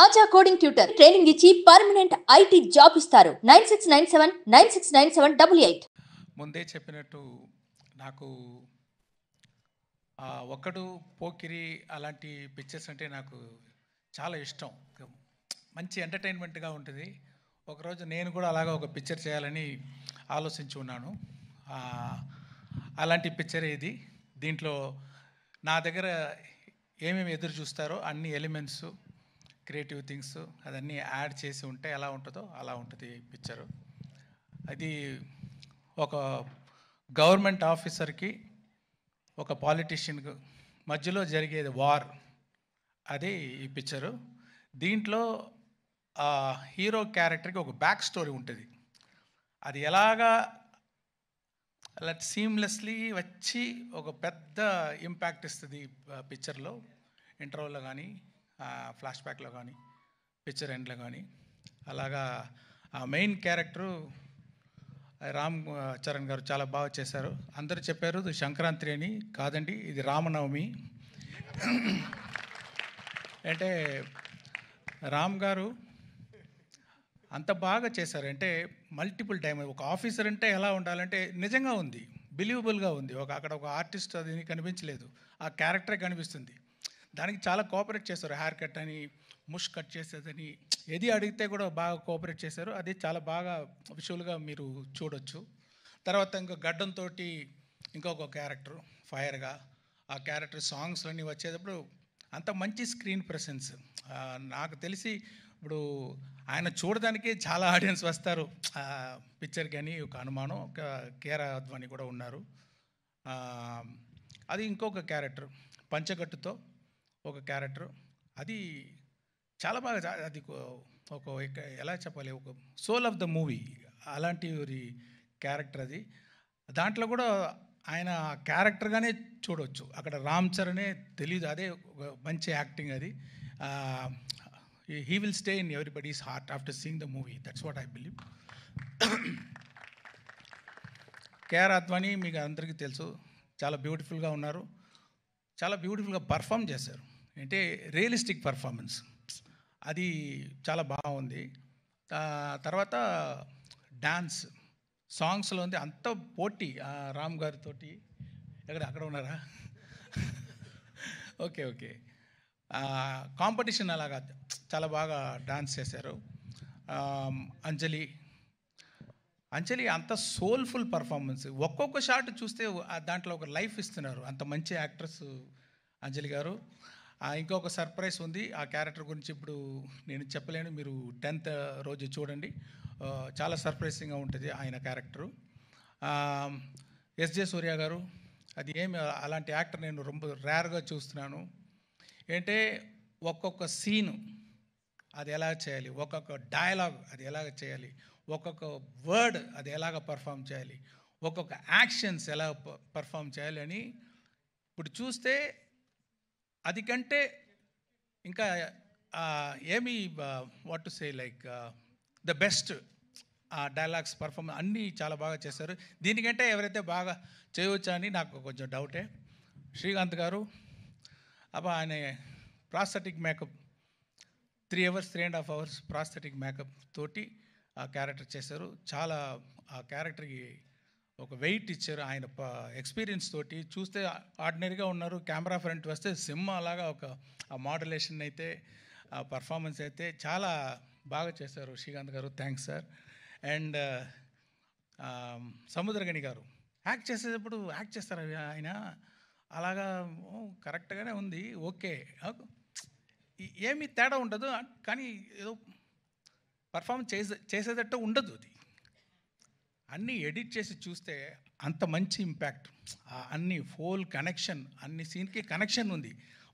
ఆజా coding tutor training ఇచ్చి permanent IT job ఇస్తారు. 9697969788. ముందే చెప్పినట్టు నాకు ఒకడు పోకిరి అలాంటి పిక్చర్స్ అంటే నాకు చాలా ఇష్టం. మంచి ఎంటర్టైన్మెంట్గా ఉంటుంది. ఒకరోజు నేను కూడా అలాగా ఒక పిక్చర్ చేయాలని ఆలోచించి ఉన్నాను. అలాంటి పిక్చర్ ఇది. దీంట్లో నా దగ్గర ఏమేమి ఎదురు చూస్తారో అన్ని ఎలిమెంట్స్, క్రియేటివ్ థింగ్స్ అదన్నీ యాడ్ చేసి ఉంటే ఎలా ఉంటుందో అలా ఉంటుంది పిక్చరు. అది ఒక గవర్నమెంట్ ఆఫీసర్కి ఒక పాలిటీషియన్కి మధ్యలో జరిగేది వార్, అదే ఈ పిక్చరు. దీంట్లో హీరో క్యారెక్టర్కి ఒక బ్యాక్ స్టోరీ ఉంటుంది. అది ఎలాగా అలా సీమ్లెస్లీ వచ్చి ఒక పెద్ద ఇంపాక్ట్ ఇస్తుంది పిక్చర్లో. ఇంటర్వల్లో కానీ, ఫ్లాష్ బ్యాక్లో కానీ, పిక్చర్ ఎండ్లో కానీ. అలాగా ఆ మెయిన్ క్యారెక్టరు రామ్ చరణ్ గారు చాలా బాగా చేశారు. అందరూ చెప్పారు ఇది సంక్రాంతి అని. కాదండి, ఇది రామనవమి. అంటే రామ్ గారు అంత బాగా చేశారు. అంటే మల్టిపుల్ టైం ఒక ఆఫీసర్ అంటే ఎలా ఉండాలంటే నిజంగా ఉంది, బిలీవబుల్గా ఉంది. అక్కడ ఒక ఆర్టిస్ట్ అది కనిపించలేదు, ఆ క్యారెక్టరే కనిపిస్తుంది. దానికి చాలా కోఆపరేట్ చేశారు. హెయిర్ కట్ అని, ముష్ కట్ చేసేదని, ఏది అడిగితే కూడా బాగా కోఆపరేట్ చేశారు. అది చాలా బాగా విజువల్గా మీరు చూడొచ్చు. తర్వాత ఇంకో గడ్డంతో ఇంకొక క్యారెక్టర్ ఫైర్గా, ఆ క్యారెక్టర్ సాంగ్స్ అన్నీ వచ్చేటప్పుడు అంత మంచి స్క్రీన్ ప్రెసెన్స్. నాకు తెలిసి ఇప్పుడు ఆయన చూడడానికి చాలా ఆడియన్స్ వస్తారు పిక్చర్కి అని ఒక అనుమానం. ఒక కేరా అద్వాని కూడా ఉన్నారు. అది ఇంకొక క్యారెక్టర్ పంచకట్టుతో ఒక క్యారెక్టర్, అది చాలా బాగా, అది ఒక ఎలా చెప్పాలి, ఒక సోల్ ఆఫ్ ద మూవీ అలాంటి క్యారెక్టర్ అది. దాంట్లో కూడా ఆయన క్యారెక్టర్గానే చూడవచ్చు. అక్కడ రామ్ చరణే తెలీదు, అదే ఒక మంచి యాక్టింగ్ అది. He will stay in everybody's heart after seeing the movie. That's what I believe. KR Advani మీకు అందరికీ తెలుసు, చాలా బ్యూటిఫుల్గా ఉన్నారు, చాలా బ్యూటిఫుల్గా పర్ఫామ్ చేశారు. అంటే రియలిస్టిక్ పర్ఫార్మెన్స్, అది చాలా బాగుంది. తర్వాత డాన్స్ సాంగ్స్లో ఉంది అంత పోటీ. రామ్ గారితో అక్కడ ఉన్నారా? ఓకే. కాంపిటీషన్ అలాగా చాలా బాగా డాన్స్ చేశారు. అంజలి అంత సోల్ఫుల్ పర్ఫార్మెన్స్. ఒక్కొక్క షాట్ చూస్తే దాంట్లో ఒక లైఫ్ ఇస్తున్నారు. అంత మంచి యాక్ట్రెస్ అంజలి గారు. ఇంకొక సర్ప్రైజ్ ఉంది ఆ క్యారెక్టర్ గురించి, ఇప్పుడు నేను చెప్పలేను, మీరు 10th రోజు చూడండి. చాలా సర్ప్రైజింగ్గా ఉంటుంది ఆయన క్యారెక్టరు. ఎస్జే సూర్య గారు, అది ఏమి అలాంటి యాక్టర్ నేను ரொம்ப రేర్గా చూస్తున్నాను. ఏంటంటే ఒక్కొక్క సీను అది ఎలా చేయాలి, ఒక్కొక్క డైలాగ్ అది ఎలాగ చేయాలి, ఒక్కొక్క వర్డ్ అది ఎలాగ పర్ఫామ్ చేయాలి, ఒక్కొక్క యాక్షన్స్ ఎలా పర్ఫామ్ చేయాలి అని ఇప్పుడు చూస్తే అది కంటే ఇంకా ఏమి what to say like the best dialogues performance అన్నీ చాలా బాగా చేశారు. దీనికంటే ఎవరైతే బాగా చేయవచ్చా అని నాకు కొంచెం డౌటే. శ్రీకాంత్ గారు ఆయన prosthetic makeup 3 hours 3.5 hours prosthetic makeup తోటి ఆ క్యారెక్టర్ చేశారు. చాలా ఆ క్యారెక్టర్కి ఒక వెయిట్ ఇచ్చారు. ఆయన ఎక్స్పీరియన్స్ తోటి చూస్తే ఆర్డినరీగా ఉన్నారు, కెమెరా ఫ్రంట్ వస్తే సింహ అలాగా ఒక ఆ మోడ్యులేషన్ అయితే, ఆ పర్ఫార్మెన్స్ అయితే చాలా బాగా చేశారు శ్రీకాంత్ గారు. Thanks sir. అండ్ సముద్రగని గారు యాక్ట్ చేసేటప్పుడు యాక్ట్ చేస్తారు ఆయన అలాగా కరెక్ట్గానే ఉంది, ఓకే, ఏమీ తేడా ఉండదు, కానీ ఏదో పర్ఫార్మెన్స్ చేసేటట్టు ఉండదు. అది అన్నీ ఎడిట్ చేసి చూస్తే అంత మంచి ఇంపాక్ట్, అన్ని ఫోల్ కనెక్షన్, అన్ని సీన్కి కనెక్షన్ ఉంది.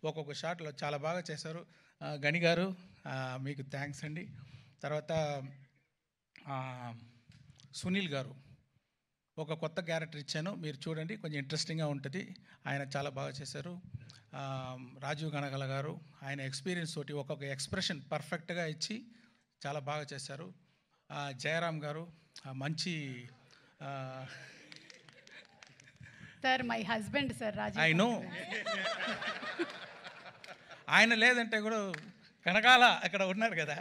ఒక్కొక్క షాట్లో చాలా బాగా చేశారు. గని గారు మీకు థ్యాంక్స్ అండి. తర్వాత సునీల్ గారు ఒక కొత్త క్యారెక్టర్ ఇచ్చాను, మీరు చూడండి, కొంచెం ఇంట్రెస్టింగ్గా ఉంటుంది. ఆయన చాలా బాగా చేశారు. రాజీవ్ గణగల గారు ఆయన ఎక్స్పీరియన్స్ తోటి ఒక్కొక్క ఎక్స్ప్రెషన్ పర్ఫెక్ట్గా ఇచ్చి చాలా బాగా చేశారు. జయరామ్ గారు మంచి sir my husband sir Rajeev. I know ఆయన లేదంటే కూడా వెనకాల అక్కడ ఉన్నారు కదా.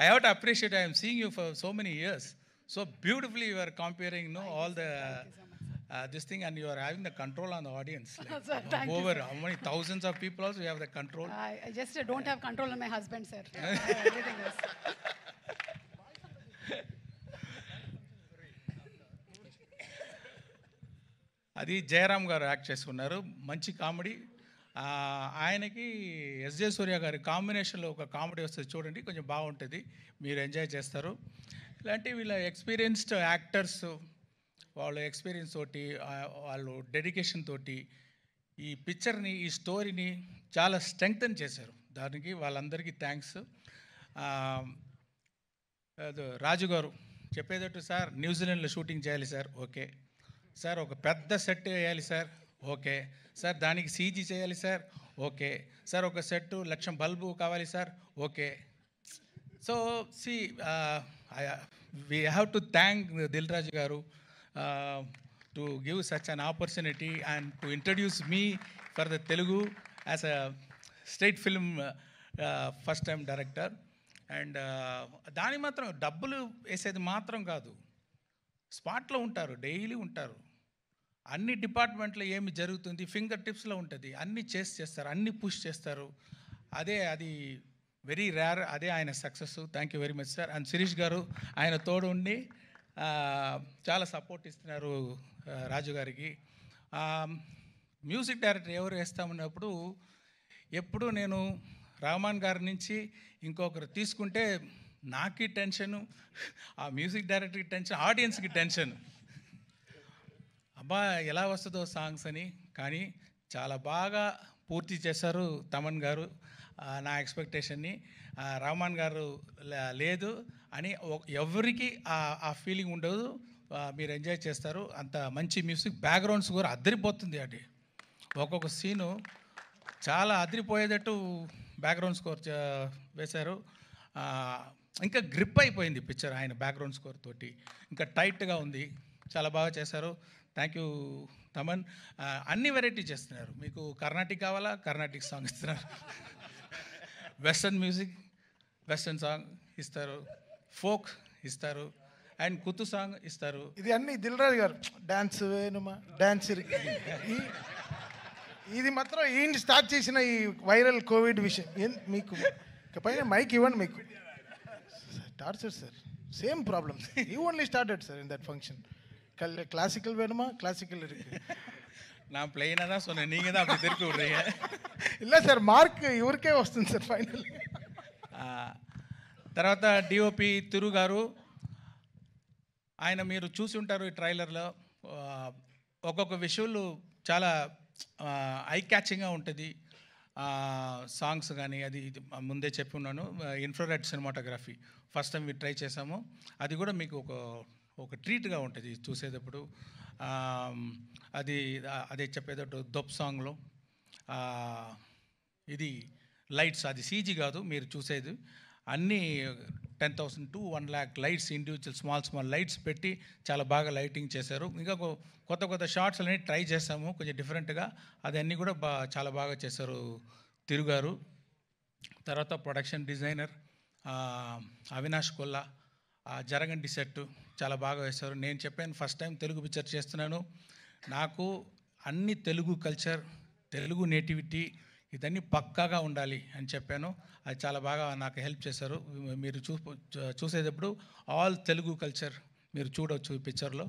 I have to appreciate, I am seeing you for so many years. So beautifully you are comparing, all the this thing, and you are having the control on the audience. Like, Sir, thank you, over sir. how many thousands of people also you have the control. I just don't have control on my husband, sir. Everything else. అది జయరామ్ గారు act చేసుకున్నారు, మంచి comedy. ఆయనకి SJ సూర్య గారి కాంబినేషన్లో ఒక comedy వస్తుంది చూడండి, కొంచెం బాగుంటుంది, మీరు ఎంజాయ్ చేస్తారు. ఇలాంటి వీళ్ళ ఎక్స్పీరియన్స్డ్ యాక్టర్స్ వాళ్ళ ఎక్స్పీరియన్స్ తోటి వాళ్ళు డెడికేషన్ తోటి ఈ పిక్చర్ని, ఈ స్టోరీని చాలా స్ట్రెంగ్తన్ చేశారు. దానికి వాళ్ళందరికీ థ్యాంక్స్. రాజు గారు చెప్పేటట్టు, సార్ న్యూజిలాండ్లో షూటింగ్ చేయాలి సార్, ఓకే సార్. ఒక పెద్ద సెట్ వేయాలి సార్, ఓకే సార్. దానికి సీజీ చేయాలి సార్, ఓకే సార్. ఒక సెట్ 1,00,000 బల్బు కావాలి sir, okay. So see we have to thank Dil Raju garu to give such an opportunity and to introduce me for the Telugu as a state film first time director. And దాని మాత్రం డబ్బులు వేసేది మాత్రం కాదు, స్పాట్లో ఉంటారు, డైలీ ఉంటారు. అన్ని డిపార్ట్మెంట్లో ఏమి జరుగుతుంది ఫింగర్ టిప్స్లో ఉంటుంది, అన్నీ చేస్తారు, అన్నీ పుష్ చేస్తారు. అది వెరీ రేర్, అదే ఆయన success. Thank you very much sir. And Sirish గారు ఆయన తోడు ఉండి చాలా సపోర్ట్ ఇస్తున్నారు రాజు గారికి. మ్యూజిక్ డైరెక్టర్ ఎవరు వేస్తామన్నప్పుడు ఎప్పుడు నేను రహమాన్ గారి నుంచి ఇంకొకరు తీసుకుంటే నాకు టెన్షను, ఆ మ్యూజిక్ డైరెక్టర్కి టెన్షన్, ఆడియన్స్కి టెన్షన్, అబ్బా ఎలా వస్తుందో సాంగ్స్ అని. కానీ చాలా బాగా పూర్తి చేశారు తమన్ గారు నా ఎక్స్పెక్టేషన్ని. రహమాన్ గారు లేదు అని ఎవరికి ఆ ఫీలింగ్ ఉండదు, మీరు ఎంజాయ్ చేస్తారు. అంత మంచి మ్యూజిక్, బ్యాక్గ్రౌండ్స్ కూడా అదిరిపోతుంది. అది ఒక్కొక్క సీను చాలా అదిరిపోయేటట్టు బ్యాక్గ్రౌండ్ స్కోర్ వేశారు. ఇంకా గ్రిప్ అయిపోయింది పిక్చర్ ఆయన బ్యాక్గ్రౌండ్ స్కోర్ తోటి, ఇంకా టైట్గా ఉంది, చాలా బాగా చేశారు. Thank you Thaman. అన్ని వెరైటీ చేస్తున్నారు. మీకు కర్ణాటిక్ కావాలా, కర్ణాటిక్ సాంగ్ ఇస్తున్నారు, వెస్టర్న్ మ్యూజిక్, వెస్టర్న్ సాంగ్ ఇస్తారు, ఫోక్ ఇస్తారు, అండ్ కుతు సాంగ్ ఇస్తారు. ఇది అన్ని దిల్ రాజు గారు డాన్స్ వేణుమా డాన్స్ ఇది మాత్రం ఈయన స్టార్ట్ చేసిన ఈ వైరల్ కోవిడ్ విషయం. మీకు పైన మైక్ ఇవ్వండి, మీకు torture sir, same problem. You only started sir in that function. Classical வேணுமா, கிளாசிக்கல் இருக்கு. நான் பிளெயினாக தான் சொன்னேன், நீங்கள் தான் அப்படி திருப்பி விடுறீங்க. இல்லை సార్, మార్క్ ఇవరికే వస్తుంది సార్ ఫైనల్. తర్వాత డిఓపి తిరు గారు, ఆయన మీరు చూసి ఉంటారు ఈ ట్రైలర్లో, ఒక్కొక్క విషువల్ చాలా ఐ క్యాచింగ్గా ఉంటుంది. సాంగ్స్ కానీ అది ముందే చెప్పి ఉన్నాను. Infrared cinematography first time try చేసాము, అది కూడా మీకు ఒక ట్రీట్గా ఉంటుంది చూసేటప్పుడు. అదే చెప్పేటట్టు దొప్ సాంగ్లో ఇది లైట్స్, అది సీజీ కాదు మీరు చూసేది, అన్నీ 10,000 to 1 lakh lights, individual small lights పెట్టి చాలా బాగా లైటింగ్ చేశారు. ఇంకా కొత్త షార్ట్స్ అన్నీ ట్రై చేసాము కొంచెం డిఫరెంట్గా, అదన్నీ కూడా చాలా బాగా చేశారు తిరుగారు. తర్వాత ప్రొడక్షన్ డిజైనర్ అవినాష్ కొల్లా, జరగండి సెట్ చాలా బాగా వేశారు. నేను చెప్పాను ఫస్ట్ టైం తెలుగు పిక్చర్ చేస్తున్నాను, నాకు అన్ని తెలుగు కల్చర్, తెలుగు నేటివిటీ ఇదన్నీ పక్కాగా ఉండాలి అని చెప్పాను. అది చాలా బాగా నాకు హెల్ప్ చేశారు. మీరు చూసేటప్పుడు ఆల్ తెలుగు కల్చర్ మీరు చూడవచ్చు ఈ పిక్చర్లో.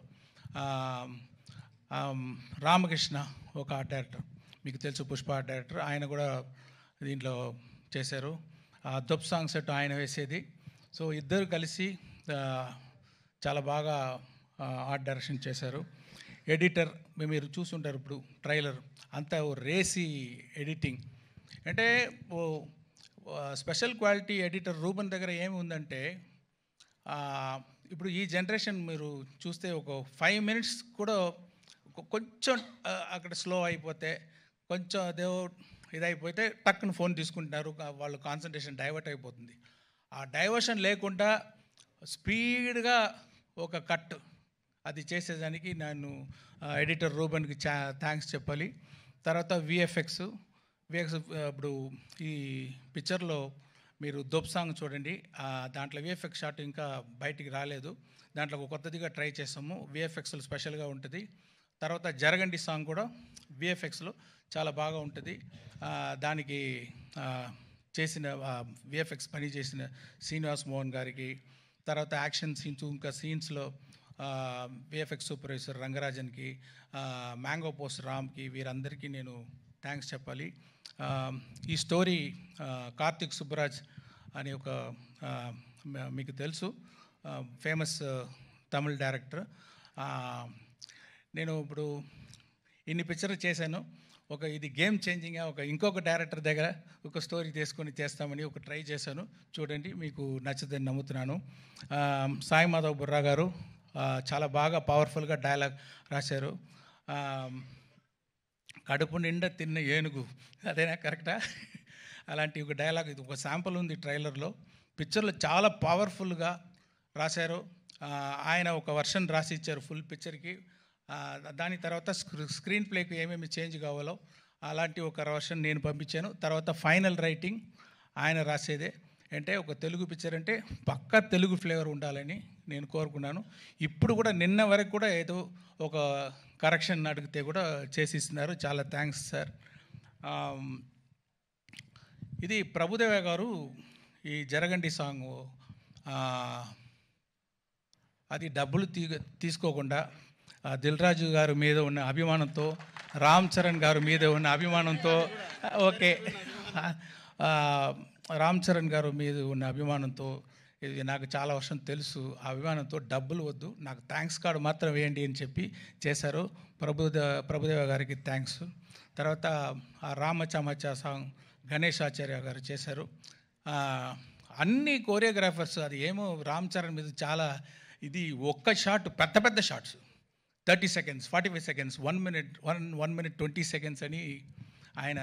రామకృష్ణ ఒక ఆర్ట్ డైరెక్టర్, మీకు తెలుసు, పుష్ప ఆర్ట్ డైరెక్టర్, ఆయన కూడా దీంట్లో చేశారు. దొప్ సాంగ్ సెట్ ఆయన వేసేది. సో ఇద్దరు కలిసి చాలా బాగా ఆర్ట్ డైరెక్షన్ చేశారు. ఎడిటర్ మీరు చూసుంటారు ఇప్పుడు ట్రైలర్ అంతా రేసీ ఎడిటింగ్. అంటే స్పెషల్ క్వాలిటీ ఎడిటర్ రూబన్ దగ్గర ఏమి ఉందంటే, ఇప్పుడు ఈ జనరేషన్ మీరు చూస్తే ఒక 5 minutes కూడా కొంచెం అక్కడ స్లో అయిపోతే, కొంచెం అదే ఇదైపోతే టక్కున ఫోన్ తీసుకుంటున్నారు, వాళ్ళు కాన్సన్ట్రేషన్ డైవర్ట్ అయిపోతుంది. ఆ డైవర్షన్ లేకుండా స్పీడ్గా ఒక కట్ అది చేసేదానికి నేను ఎడిటర్ రూబన్కి థ్యాంక్స్ చెప్పాలి. తర్వాత విఎఫ్ఎక్స్ విఎఫ్ఎక్స్ ఇప్పుడు ఈ పిక్చర్లో మీరు దొబ్ సాంగ్ చూడండి, దాంట్లో విఎఫ్ఎక్స్ షాట్ ఇంకా బయటికి రాలేదు. దాంట్లో ఒక కొత్తదిగా ట్రై చేసాము, విఎఫ్ఎక్స్లో స్పెషల్గా ఉంటుంది. తర్వాత జరగండి సాంగ్ కూడా విఎఫ్ఎక్స్లో చాలా బాగా ఉంటుంది. దానికి చేసిన విఎఫ్ఎక్స్ పని చేసిన శ్రీనివాస్ మోహన్ గారికి, తర్వాత యాక్షన్ సీన్స్ ఇంకా సీన్స్లో విఎఫ్ఎక్స్ సూపర్వైజర్ రంగరాజన్కి, మ్యాంగో పోస్ట్ రామ్కి, వీరందరికీ నేను థ్యాంక్స్ చెప్పాలి. ఈ స్టోరీ కార్తిక్ సుబ్బరాజ్ అనే ఒక మీకు తెలుసు ఫేమస్ తమిళ్ డైరెక్టర్. నేను ఇప్పుడు ఇన్ని పిక్చర్లు చేశాను, ఇది గేమ్ చేంజింగ్గా ఇంకొక డైరెక్టర్ దగ్గర ఒక స్టోరీ తీసుకొని చేస్తామని ట్రై చేశాను. చూడండి, మీకు నచ్చుదని నమ్ముతున్నాను. సాయి మాధవ్ బుర్రా గారు చాలా బాగా పవర్ఫుల్గా డైలాగ్ రాశారు. కడుపు నిండా తిన్న ఏనుగు, అదేనా కరెక్టా? అలాంటి ఒక డైలాగ్, ఇది ఒక శాంపుల్ ఉంది ట్రైలర్లో. పిక్చర్లో చాలా పవర్ఫుల్గా రాశారు. ఆయన ఒక వర్షన్ రాసి ఇచ్చారు ఫుల్ పిక్చర్కి. దాని తర్వాత స్క్రీన్ ప్లేకి ఏమేమి చేంజ్ కావాలో అలాంటి ఒక వర్షన్ నేను పంపించాను. తర్వాత ఫైనల్ రైటింగ్ ఆయన రాసేదే. అంటే ఒక తెలుగు పిక్చర్ అంటే పక్కా తెలుగు ఫ్లేవర్ ఉండాలని నేను కోరుకున్నాను. ఇప్పుడు కూడా నిన్న వరకు కూడా ఏదో ఒక కరెక్షన్ అడిగితే కూడా చేసి ఇస్తున్నారు. చాలా థ్యాంక్స్ సార్. ఇది ప్రభుదేవ గారు ఈ జరగండి సాంగ్ అది డబ్బులు తీసుకోకుండా దిల్ రాజు గారి మీద ఉన్న అభిమానంతో, రామ్ చరణ్ గారి మీద ఉన్న అభిమానంతో, ఓకే రామ్ చరణ్ గారు మీద ఉన్న అభిమానంతో, ఇది నాకు చాలా వర్షం తెలుసు, ఆ అభిమానంతో డబ్బులు వద్దు, నాకు థ్యాంక్స్ కార్డు మాత్రం వేయండి అని చెప్పి చేశారు. ప్రభుదేవ గారికి థ్యాంక్స్. తర్వాత ఆ రామచమచ సాంగ్ గణేష్ ఆచార్య గారు చేశారు. అన్ని కోరియోగ్రాఫర్స్, అది ఏమో రామ్ చరణ్ మీద చాలా ఇది ఒక్క షాట్, పెద్ద పెద్ద shots 30 seconds 45 seconds 1 minute 20 seconds అని ఆయన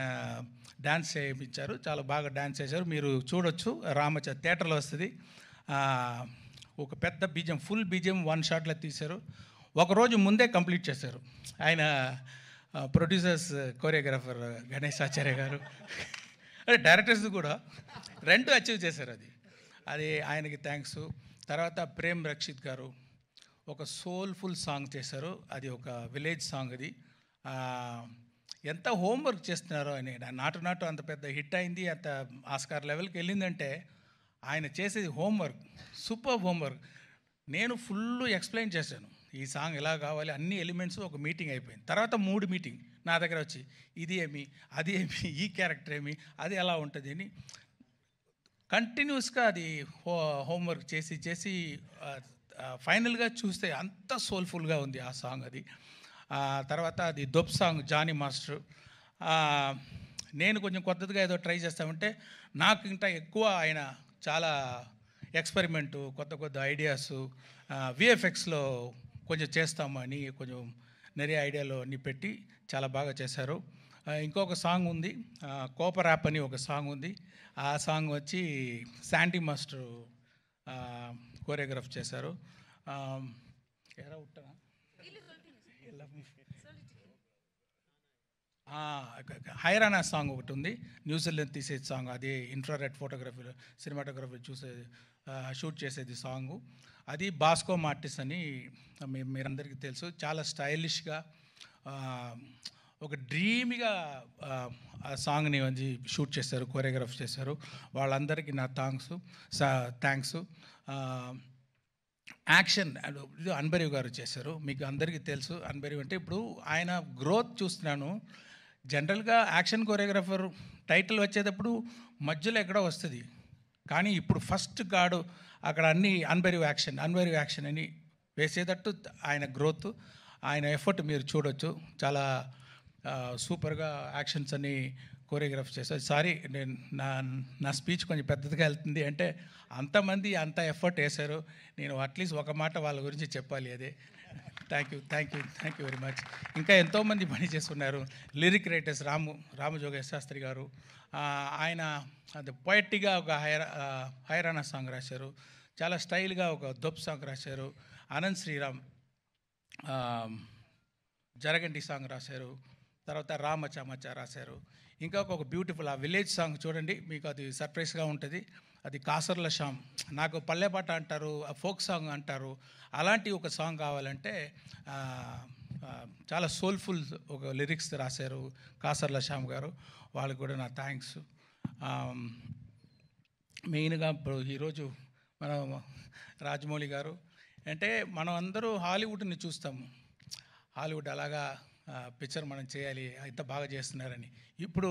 డ్యాన్స్ చేయించారు. చాలా బాగా డ్యాన్స్ చేశారు, మీరు చూడొచ్చు. థియేటర్లో వస్తుంది. ఒక పెద్ద బీజం, ఫుల్ బీజం 1 షాట్లో తీశారు. ఒకరోజు ముందే కంప్లీట్ చేశారు ఆయన. ప్రొడ్యూసర్స్, కోరియోగ్రాఫర్ గణేష్ ఆచార్య గారు, డైరెక్టర్స్ కూడా 2 అచీవ్ చేశారు. అది ఆయనకి థ్యాంక్స్. తర్వాత ప్రేమ్ రక్షిత్ గారు ఒక సోల్ఫుల్ సాంగ్ చేశారు. అది ఒక విలేజ్ సాంగ్. అది ఎంత హోంవర్క్ చేస్తున్నారో ఆయన. నాటు అంత పెద్ద హిట్ అయింది, అంత ఆస్కార్ లెవెల్కి వెళ్ళిందంటే ఆయన చేసేది హోంవర్క్, సూపర్ హోంవర్క్. నేను ఫుల్ ఎక్స్ప్లెయిన్ చేశాను, ఈ సాంగ్ ఎలా కావాలి, అన్ని ఎలిమెంట్స్. ఒక మీటింగ్ అయిపోయింది. తర్వాత 3 మీటింగ్ నా దగ్గర వచ్చి, ఇది ఏమి, అది ఏమి, ఈ క్యారెక్టర్ ఏమి, అది ఎలా ఉంటుంది అని కంటిన్యూస్గా అది హోంవర్క్ చేసి ఫైనల్గా చూస్తే అంత సోల్ఫుల్గా ఉంది ఆ సాంగ్. అది తర్వాత అది దొబ్ సాంగ్ జానీ మాస్టర్. నేను కొంచెం కొత్తగా ఏదో ట్రై చేస్తామంటే నాకు ఇంకా ఎక్కువ ఆయన చాలా ఎక్స్పెరిమెంటు, కొత్త ఐడియాస్ విఎఫ్ఎక్స్లో కొంచెం చేస్తామని కొంచెం நிறைய ఐడియాలు అన్నీ పెట్టి చాలా బాగా చేశారు. ఇంకొక సాంగ్ ఉంది, కోపర్ యాప్ అని ఒక సాంగ్ ఉంది. ఆ సాంగ్ వచ్చి శాంటీ మాస్టర్ కోరియోగ్రాఫ్ చేశారు. హైరానా సాంగ్ ఒకటి ఉంది, న్యూజిలాండ్ తీసేది సాంగ్. అది ఇన్ఫ్రారెడ్ ఫోటోగ్రఫీలో, సినిమాటోగ్రఫీ షూట్ చేసేది సాంగు. అది బాస్కో మార్టిస్ అని మీరందరికీ తెలుసు. చాలా స్టైలిష్గా ఒక డ్రీమ్గా ఆ సాంగ్ని షూట్ చేశారు, కోరియోగ్రాఫ్ చేశారు. వాళ్ళందరికీ నా థ్యాంక్స్. యాక్షన్ ఇది అన్బరీవ్ గారు చేశారు. మీకు అందరికీ తెలుసు అన్బరీవ్ అంటే. ఇప్పుడు ఆయన గ్రోత్ చూస్తున్నాను. జనరల్గా యాక్షన్ కోరియోగ్రాఫర్ టైటిల్ వచ్చేటప్పుడు మధ్యలో ఎక్కడో వస్తుంది, కానీ ఇప్పుడు ఫస్ట్ గాడు అక్కడ అన్ని అన్బరీవ్ యాక్షన్ అని వేసేటట్టు ఆయన గ్రోత్, ఆయన ఎఫర్ట్ మీరు చూడొచ్చు. చాలా సూపర్గా యాక్షన్స్ అన్ని కోరియోగ్రాఫ్ చేశారు. సారీ, నేను నా స్పీచ్ కొంచెం పెద్దదిగా వెళ్తుంది అంటే అంతమంది అంత ఎఫర్ట్ వేశారు. నేను అట్లీస్ట్ ఒక మాట వాళ్ళ గురించి చెప్పాలి. అదే థ్యాంక్ యూ వెరీ మచ్. ఇంకా ఎంతోమంది పని చేస్తున్నారు. లిరిక్ రైటర్స్ రామజోగేశ్ శాస్త్రి గారు, ఆయన అది పొయట్టిగా ఒక హైరానా సాంగ్ రాశారు. చాలా స్టైల్గా ఒక దొబ్ సాంగ్ రాశారు. అనంత్ శ్రీరామ్ జరగండి సాంగ్ రాశారు. తర్వాత రామచమచ రాశారు. ఇంకా ఒక బ్యూటిఫుల్ ఆ విలేజ్ సాంగ్ చూడండి, మీకు అది సర్ప్రైజ్గా ఉంటుంది. అది కాసర్ల శ్యామ్, నాకు పల్లెపాట అంటారు, ఫోక్ సాంగ్ అంటారు, అలాంటి ఒక సాంగ్ కావాలంటే చాలా సోల్ఫుల్ ఒక లిరిక్స్ రాశారు కాసర్ల శ్యామ్ గారు, వాళ్ళకి కూడా నా థ్యాంక్స్. మెయిన్గా ఇప్పుడు ఈరోజు మన రాజమౌళి గారు అంటే మనం అందరూ హాలీవుడ్ని చూస్తాము, హాలీవుడ్ అలాగా పిక్చర్ మనం చేయాలి, ఇంత బాగా చేస్తున్నారని. ఇప్పుడు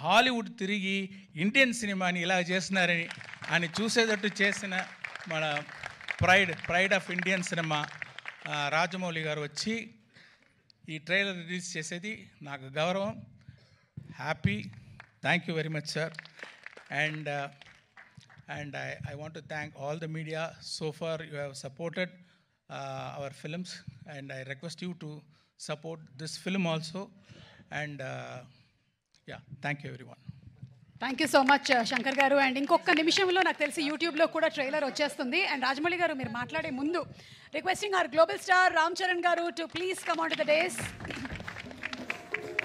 హాలీవుడ్ తిరిగి ఇండియన్ సినిమాని ఇలా చేస్తున్నారని అని చూసేటట్టు చేసిన మన pride of Indian cinema Rajamouli గారు వచ్చి ఈ ట్రైలర్ రిలీజ్ చేసేది నాకు గౌరవం, happy. Thank you very much sir. And I want to thank all the media. So far you have supported our films, and I request you to support this film also. And yeah, thank you everyone. Thank you so much Shankar garu. And ఇంకొక నిమిషంలో నాకు తెలిసి యూట్యూబ్లో కూడా trailer వచ్చేస్తుంది. And Rajamouli గారు మీరు మాట్లాడే ముందు requesting our global star Ram Charan garu to please come on to the dais.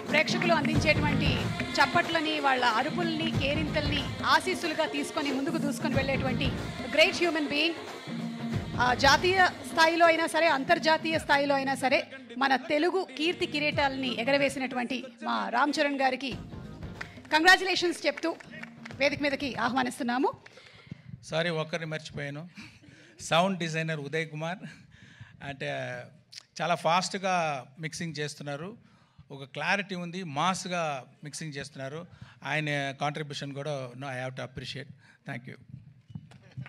ప్రేక్షకులు అందించేటువంటి చప్పట్లని, వాళ్ళ అరుపుల్ని, కేరింతల్ని ఆశీస్సులుగా తీసుకొని ముందుకు దూసుకొని వెళ్ళేటువంటి గ్రేట్ హ్యూమన్ బీయింగ్. జాతీయ స్థాయిలో అయినా సరే, అంతర్జాతీయ స్థాయిలో అయినా సరే మన తెలుగు కీర్తి కిరీటాలని ఎగరవేసినటువంటి మా రామ్ చరణ్ గారికి కంగ్రాచులేషన్స్ చెప్తూ వేదిక మీదకి ఆహ్వానిస్తున్నాము. సారీ, ఒక్కరిని మర్చిపోయాను, సౌండ్ డిజైనర్ ఉదయ్ కుమార్. అంటే చాలా ఫాస్ట్గా మిక్సింగ్ చేస్తున్నారు, ఒక క్లారిటీ ఉంది, మాస్గా మిక్సింగ్ చేస్తున్నారు. ఆయన కాంట్రిబ్యూషన్ కూడా I have to appreciate. Thank you.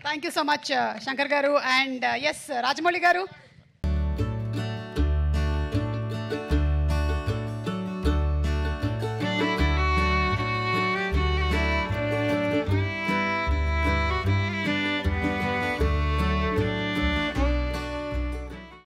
Thank you so much Shankar garu. And yes Rajamouli గారు,